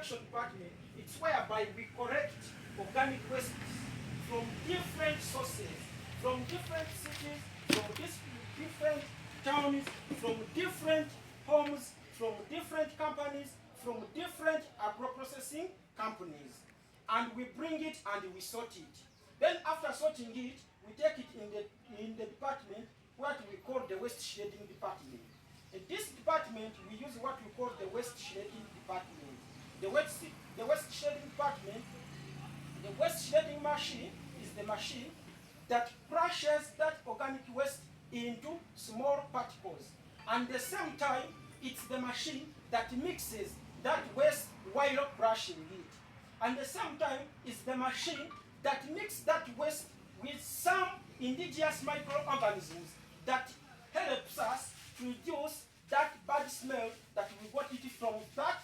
collection department, it's whereby we collect organic wastes from different sources, from different cities, from different towns, from different homes, from different companies, from different agro-processing companies. And we bring it and we sort it. Then after sorting it, we take it in the department what we call the waste shredding department. In this department, we use what we call the waste shredding department. The waste shredding department, the waste shredding machine is the machine that crushes that organic waste into small particles. And at the same time, it's the machine that mixes that waste while crushing it. And at the same time, it's the machine that mixes that waste with some indigenous microorganisms that helps us to reduce that bad smell that we got it from that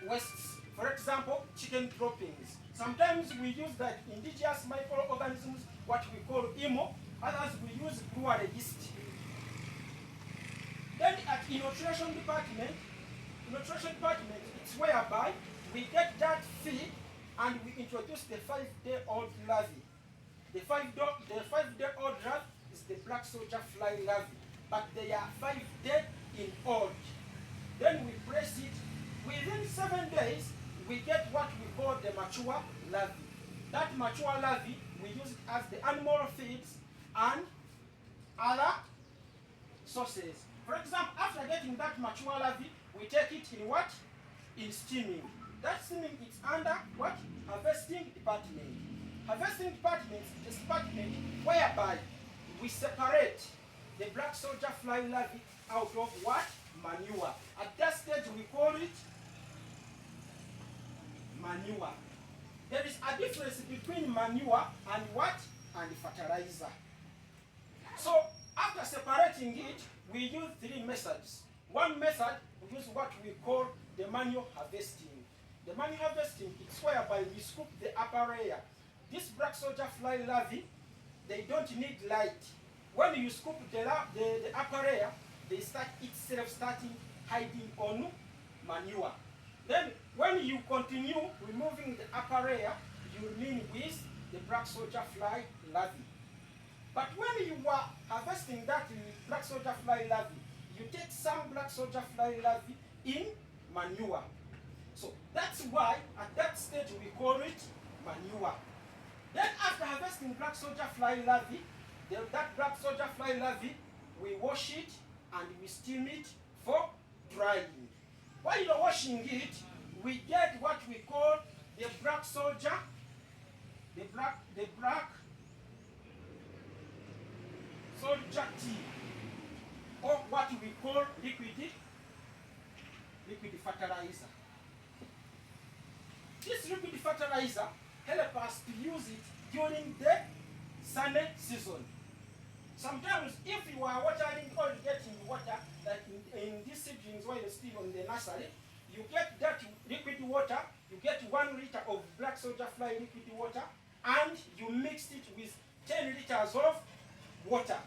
wastes. For example, chicken droppings. Sometimes we use that indigenous microorganisms, what we call IMO. Others we use brewery yeast. Then at nutrition department, it's whereby we get that feed and we introduce the 5-day-old larvae. The 5-day-old larvae is the black soldier fly larvae, but they are 5 days in old. Then we press it. Within 7 days, we get what we call the mature larvae. That mature larvae, we use it as the animal feeds and other sources. For example, after getting that mature larvae, we take it in what? In steaming. That steaming is under what? Harvesting department. Harvesting department is a department whereby we separate the black soldier fly larvae out of what? Manure. At that stage, we call it manure. There is a difference between manure and what? And fertilizer. So, after separating it, we use 3 methods. One method, we use what we call the manual harvesting. The manual harvesting is whereby we scoop the upper layer. This black soldier fly larvae, they don't need light. When you scoop the upper layer, they start hiding on manure. Then when you continue removing the upper layer, you remain with the black soldier fly larvae. But when you are harvesting that black soldier fly larvae, you take some black soldier fly larvae in manure. So that's why at that stage we call it manure. Then after harvesting black soldier fly larvae, that black soldier fly larvae, we wash it and we steam it for drying. While you're washing it, we get what we call the black soldier, the black soldier tea, or what we call liquid fertilizer. This liquid fertilizer helps us to use it during the sunny season. Sometimes if you are watering or getting water, like in these seedlings while you're still on the nursery, you get that liquid water, you get 1 liter of black soldier fly liquid water, and you mix it with 10 liters of water,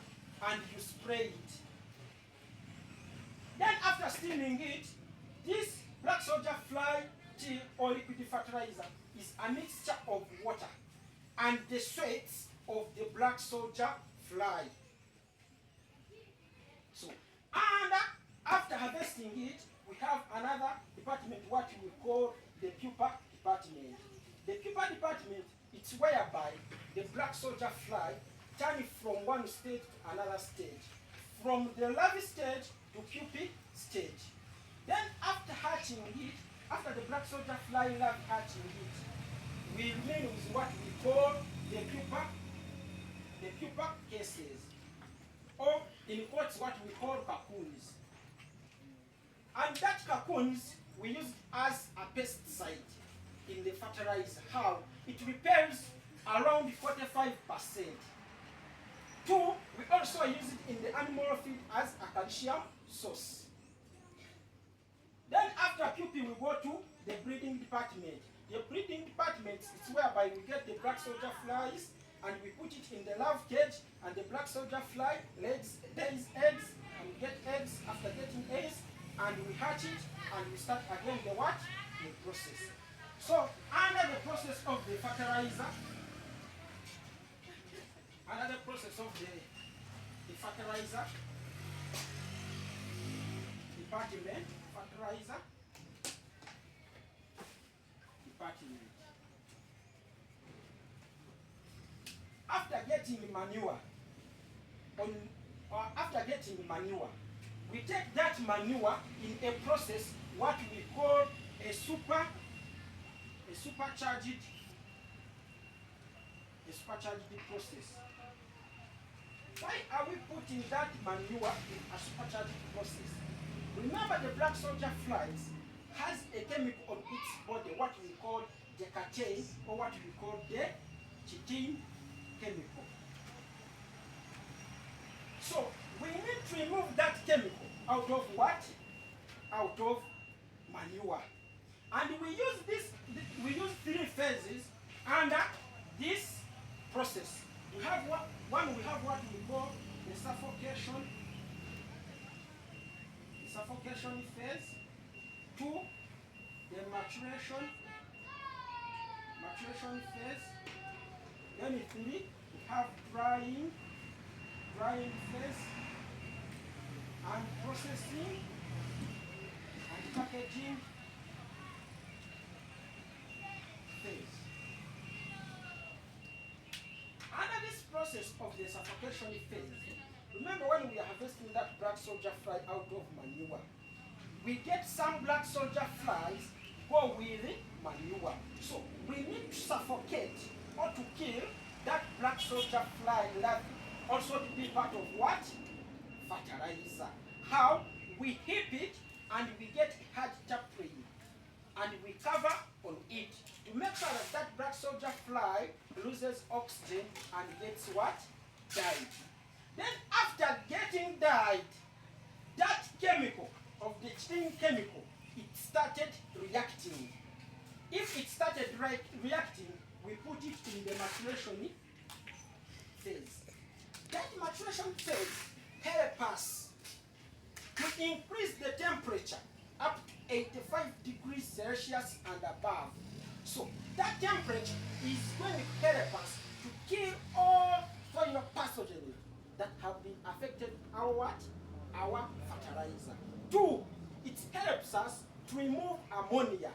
and you spray it. Then after steaming it, this black soldier fly tea or liquid fertilizer is a mixture of water and the sweats of the black soldier fly. So, and after harvesting it, we have another department, what we call the pupa department. The pupa department, it's whereby the black soldier fly turn from one stage to another stage, from the larvae stage to pupae stage. Then after hatching it, after the black soldier fly larvae hatching it, we remain with what we call the pupa cases, or in quotes what we call cocoons. And that cocoons we use as a pesticide in the fertilizer. How? It repels around 45%. 2, we also use it in the animal feed as a calcium source. Then after pupae, we go to the breeding department. The breeding department is whereby we get the black soldier flies and we put it in the larve cage, and the black soldier fly lays eggs, and we get eggs. After getting eggs, and we hatch it, and we start again the what? the process. So under the process of the fertilizer, department, after getting manure, we take that manure in a process what we call a supercharged process. Why are we putting that manure in a supercharged process? Remember, the black soldier flies has a chemical on its body, what we call the decatane, or what we call the chitin chemical. So we need to remove that chemical out of what? Out of manure. And we use 3 phases under this process. We have one, we have what we call the suffocation phase. 2, the maturation phase. Then 3, we have drying phase, and processing and packaging phase. Under this process of the suffocation phase, remember when we are harvesting that black soldier fly out of manure, we get some black soldier flies go with manure. So we need to suffocate or to kill that black soldier fly larvae, also to be part of what? Fertilizer. How? We heap it and we get hard tapering and we cover on it to make sure that that black soldier fly loses oxygen and gets what? Died. Then after getting died, that chemical of the chitin chemical, it started reacting. If it started reacting, we put it in the maturation phase. That maturation phase helps us to increase the temperature up to 85 degrees Celsius and above. So that temperature is going to help us to kill all foreign pathogens that have been affected our what? Our fertilizer. 2, it helps us to remove ammonia.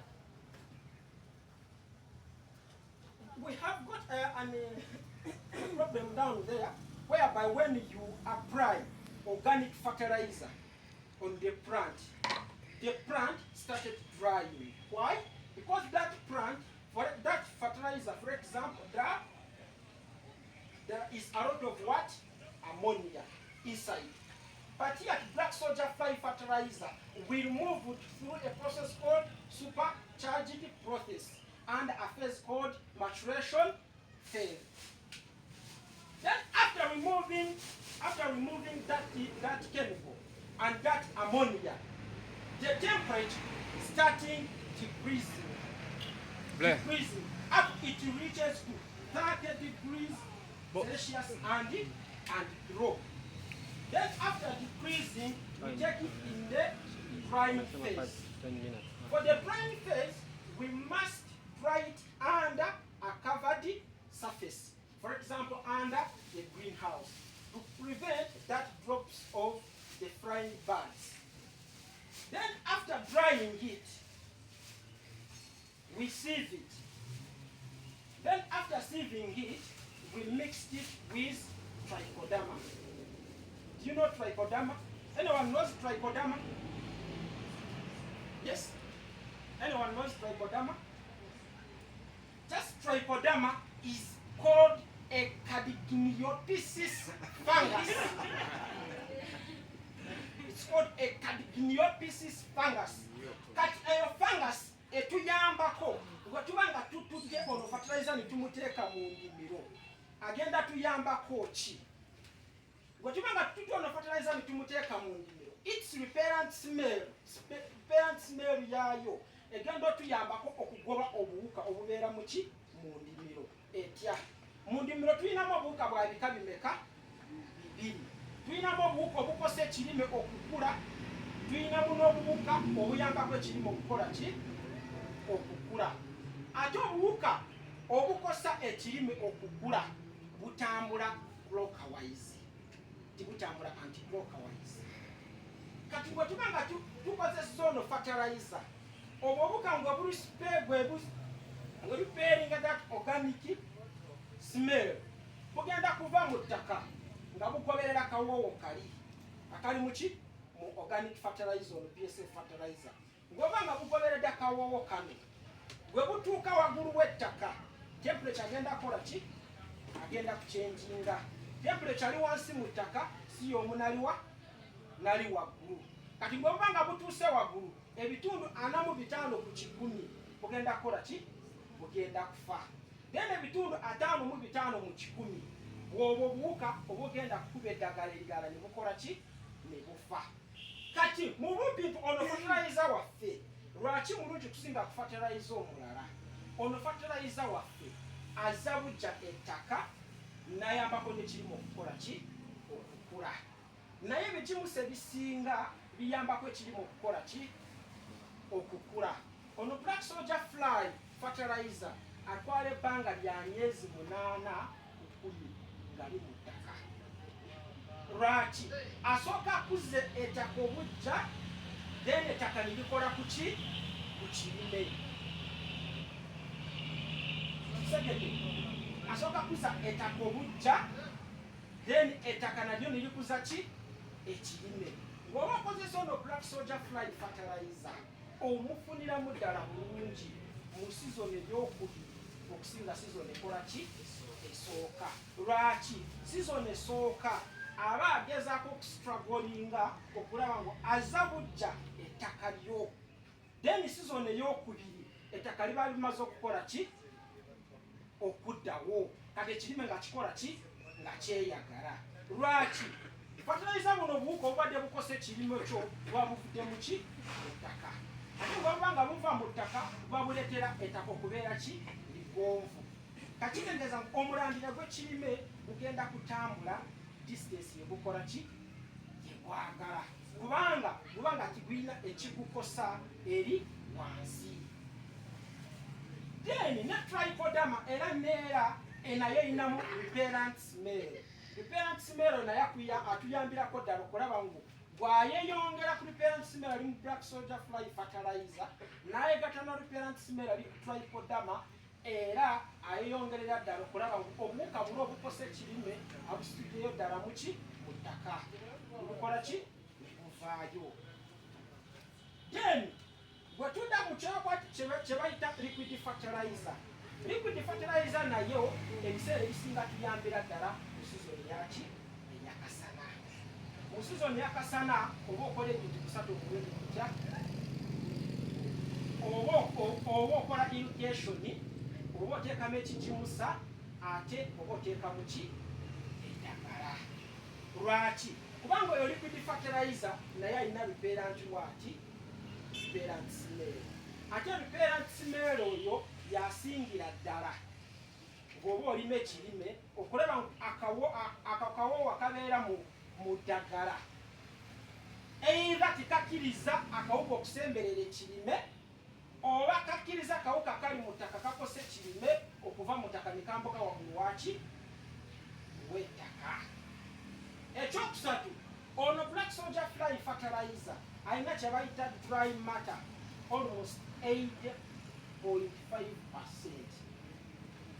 We have got a problem down there, whereby when you apply organic fertilizer on the plant started drying. Why? Because that plant, for that fertilizer, for example, there is a lot of what? Ammonia inside. But here at black soldier fly fertilizer, we move it through a process called supercharged process and a phase called maturation phase. Then after removing that chemical and that ammonia, the temperature starting decreasing up it reaches to 30 degrees Celsius and grow. Then after decreasing, we take it in the drying phase. For the drying phase, we must dry it under a covered surface. For example, under the greenhouse, to prevent that drops of the flying birds. Then after drying it, we sieve it. Then after sieving it, we mix it with trichoderma. Do you know trichoderma? Anyone knows trichoderma? Yes? Anyone knows trichoderma? Just trichoderma is called a cardigniopisis fungus. It's called a cardigniopisis fungus. Fungus etuyambako wetubanga tutudde ono fertilizer ne tumuteeka mu nnimiro agenda tuyambako ki? Wetubanga tutudde ono fertilizer ne tumuteeka mu nnimiro, its repellent smell yaayo egenda otuyambako okugoba obuwuka obubeera mu ki? Mu nnimiro etya. Mu nnimiro tulinamu obuwuka bwa bika bimeka? 2. Tulinamu obuwuka obukosa ekirime okukula, tulinamu n'obuwuka obuyambako ekirime okukola ki? obuwuka obukosa ekirime okukula butambula clockwise, tibutambula anti-clockwise. Kati bwe tuba nga tukoze sono fertilizer, obwo obukambwe bulipeeringa that organic smell bugenda kuva mu ttaka nga bugoberera kawoowo akali muki mu organic fertilizer ono BSF fertilizer. Ng'oba nga bugoberedde kawoowo kano bwe butuuka waggulu w'ettaka, temperature agenda kukola ki? Agenda kuchenjinga. Temperature ali wansi mu ttaka, si y'omu nali waggulu. Kati bw'oba nga butuuse waggulu, ebitundu 45 ku 100 bugenda kukola ki? Bugenda kufa. Then ebitundu 55 mu 100 bw'obwo obuwuka obugenda kukuba eddagala erigala ne bukola ki? Ne bufa. Kati mu bupimpu ono fertilizer waffe lwaki mulungi kusinga ku fertilizer omulala? Ono fertilizer waffe azza bujja ettaka n'ayambako n'ekirimu okukola ki? Okukula. Naye ebigimusa ebisinga biyambako ekirimu okukola ki? Okukula. Ono black soldier fly fertilizer atwala ebbanga lya myezi 8 kukuli ngali mu ttaka. Lwaki? Asooka akuze ettaka obujja, then ettaka nilikola ku ki? Ku kirime. Asooka kuza ettaka obujja, then ettaka nalyo nilikuza ki? Ekirime. Ng'oba okozesa ono black soldier fly fertilizer omufuniramu ddala bulungi mu sizoni ebyokubiri okusinga sizoni ekola ki? Esooka. Lwaki? Sizoni esooka aba agezaako okustragolinga okulaba ngu azza bujja ettaka lyo, then sizoni eyokubiri ettaka liba limaze okukola ki? Okuddawo. Kati ekirime nga kikola ki? Nga kyeyagala. Lwaki? Fertilizer buno obuwuka obubadde bukosa ekirime kyo buba buvudde mu ki? Mu ttaka. Ate bw'oba nga buva mu ttaka buba buleetera ettaka okubeera ki? Ligonvu. Kakitegeeza omulandira gw'ekirime bugenda kutambula distance yebukola ki? Yebwagala. Kubanga buba nga kigwina ekigukosa eri wansi. Then ne trichodama era neera enayo erinamu repellent smell. Repellent smell naye atuyambirako ddala okulaba ngu bw'ayeyongera ku repellent smell ali mu black soldier fly fertilizer, naye gatana repellent smell ali ku trichodama era ayeyongerera ddala okulaba ngu obuwuka buno obukosa ekirime abusituddeyo ddala mu ki? Mu ttaka. Bukola ki? Buvaayo. Then bwe tudda mu kye bayita liquid fertilizer. Liquid fertilizer nayo ebiseera ebisinga tuyambira ddala mu sizoni yaki? Eyakasana. Mu sizoni yakasana oba okola ebintu bisatu okuwenda kutya, oba okola irrigation, oba oteekamu ekigimusa, ate oba oteekamu ki? Eddagala. Lwaki? Kubanga oyo liquid fertilizer naye alina repellent wati? Repellent smell. Ate repellent smell oyo yasingira ddala ng'oba olima ekirime okulaba akakawoowo akabeera mu ddagala era tikakkiriza akawuka okusemberera ekirime, oba kakkiriza akawuka kali mu ttaka kakosa ekirime okuva mu ttaka ne kambuka waggulu waki? W'ettaka. Ekyokusatu, ono black soldier fly fertilizer alina kye bayita dry matter almost 8.5%.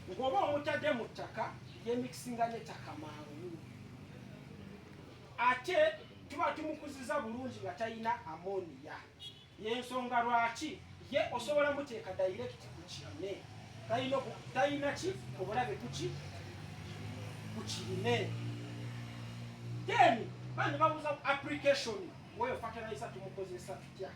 Ng'oba omutadde mu ttaka yemikisinga n'ettaka mangu. Ate tuba tumukuziza bulungi nga talina ammonia. Y'ensonga lwaki? Ye osobola muteeka direct ku kirime. Talina ki? Obulabe kuki? Ku kirime. Then bani babuuza application w'eyo fertilizer tumukozesa tutya?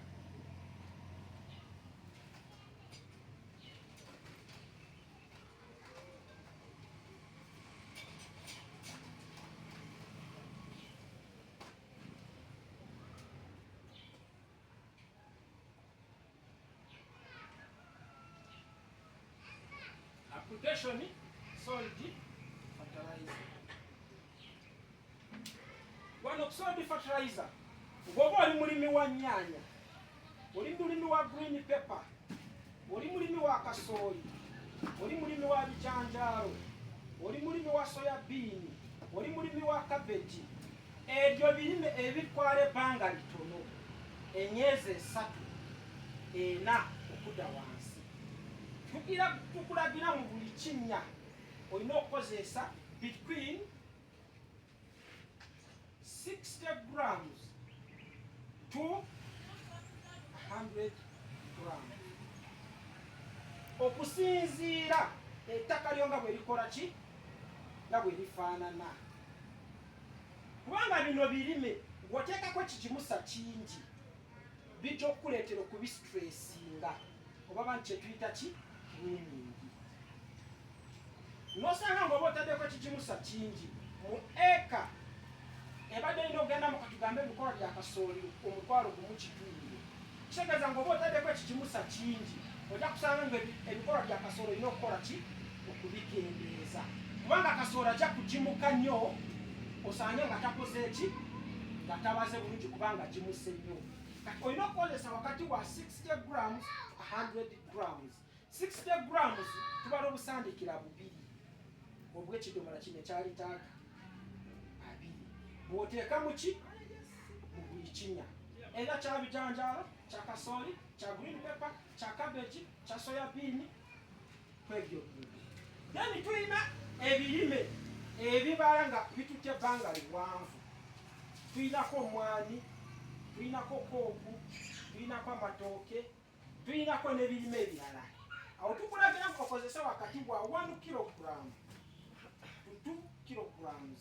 Application solid fertilizer. Wano solid fertilizer. Ng'oba oli mulimi wa nnyaanya, oli mulimi wa green pepper, oli mulimi wa kasooli, oli mulimi wa bijanjaalo, oli mulimi wa soya bean, oli mulimi wa cabbage, ebyo birime ebitwala ebbanga litono, emyezi 3 4 okudda wansi. Tukulagira mu buli kinnya olina okukozesa between 60 grams to 100 grams okusinziira ettaka lyo nga bwe likola ki, nga bwe lifaanana. Kubanga bino birime ng'oteekako ekigimusa kingi bijja okukuleetera okubisitressinga oba bantu kye tuyita ki, pruning. N'osanga ng'oba otaddeko ekigimusa kingi mu eka ebadde erina okugenda mu katugambe ebikola bya kasooli 1.5, kitegeeza ng'oba otaddeko ekigimusa kingi ojja kusanga nga ebikola bya kasooli olina okukola ki, okubikendeeza. Kubanga kasooli ajja kugimuka nnyo osange nga takoze eki, nga tabaze bulungi kubanga gimuse nnyo. Kati olina okukozesa wakati wa 60 grams 100 grams. 60 grams tubala obusandikira 2 obw'ekidomola kino ekya litaaga 2 bw'oteeka mu ki, mu buli kinnya, era kya bijanjaalo, kya kasooli, kya green pepper, kya cabbage, kya soya bean, kwebyo bibiri. Then tulina ebirime ebibala nga bitutte ebbanga liwanvu. Tulinako omwani, tulinako kooku, tulinako amatooke, tulinako n'ebirime ebirala. Awo tukulagira okozesa wakati wa 1 kilogram to 2 kilograms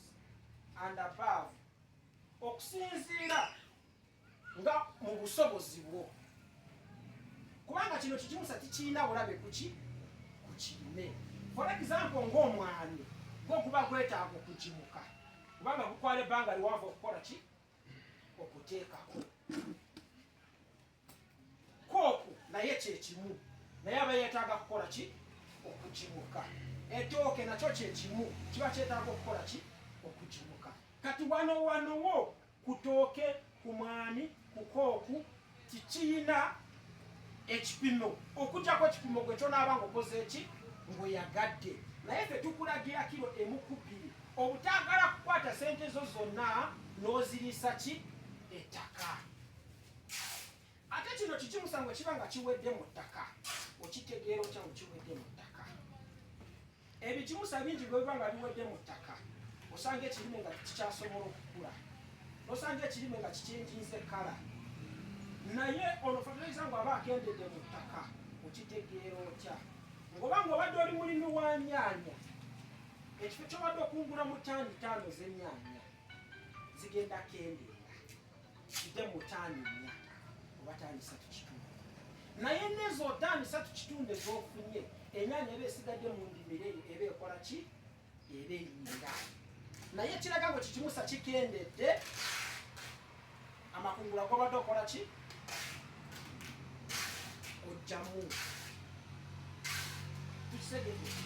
and above okusinziira nga mu busobozi bwo. Kubanga kino kigimusa tikirina bulabe kuki, ku kirime. For example ng'omwani gwo guba gwetaaga okugimuka kubanga gukwala ebbanga liwanvu okukola ki, okuteekako. Kooku naye kyekimu, naye aba yeetaaga kukola ki, okugimuka. Etooke nakyo kyekimu, kiba kyetaaga okukola ki, okugimuka. Kati wano ku tooke, ku mwani, ku kooku tikiyina ekipimo, okujjako ekipimo gwe kyonaaba ng'okoze eki, ng'oyagadde. Naye ffe tukulagira kilo 1 ku 2 obutaagala kukwata sente zo zonna n'ozirisa ki, ettaka. Ate kino kigimusa ngwe kiba nga kiwedde mu ttaka, okitegeera otya ngu kiwedde mu ttaka. Ebigimusa bingi bwe biba nga biwedde mu ttaka osanga ekirime nga kikyasobola okukula, n'osanga ekirime nga kikyenjinze kala. Naye ono fertilizer ng'aba akendedde mu ttaka okitegeera otya? Ng'obadde oli mulimi wa nnyaanya, ekifo ky'obadde okungula mu ttaani 5 z'ennyaanya zigenda kendeera kidde mu ttaani 4 oba ttaani 3.5. Naye n'ezo ttaani 3.5 ez'ofunye ennyaanya eba esigadde mu ndimiro eyo eba ekola ki, eba eyinga. Naye kiraga ngo kikimusa kikendedde amakungula g'obadde okola ki, ojjamu. Tukisegeddeko.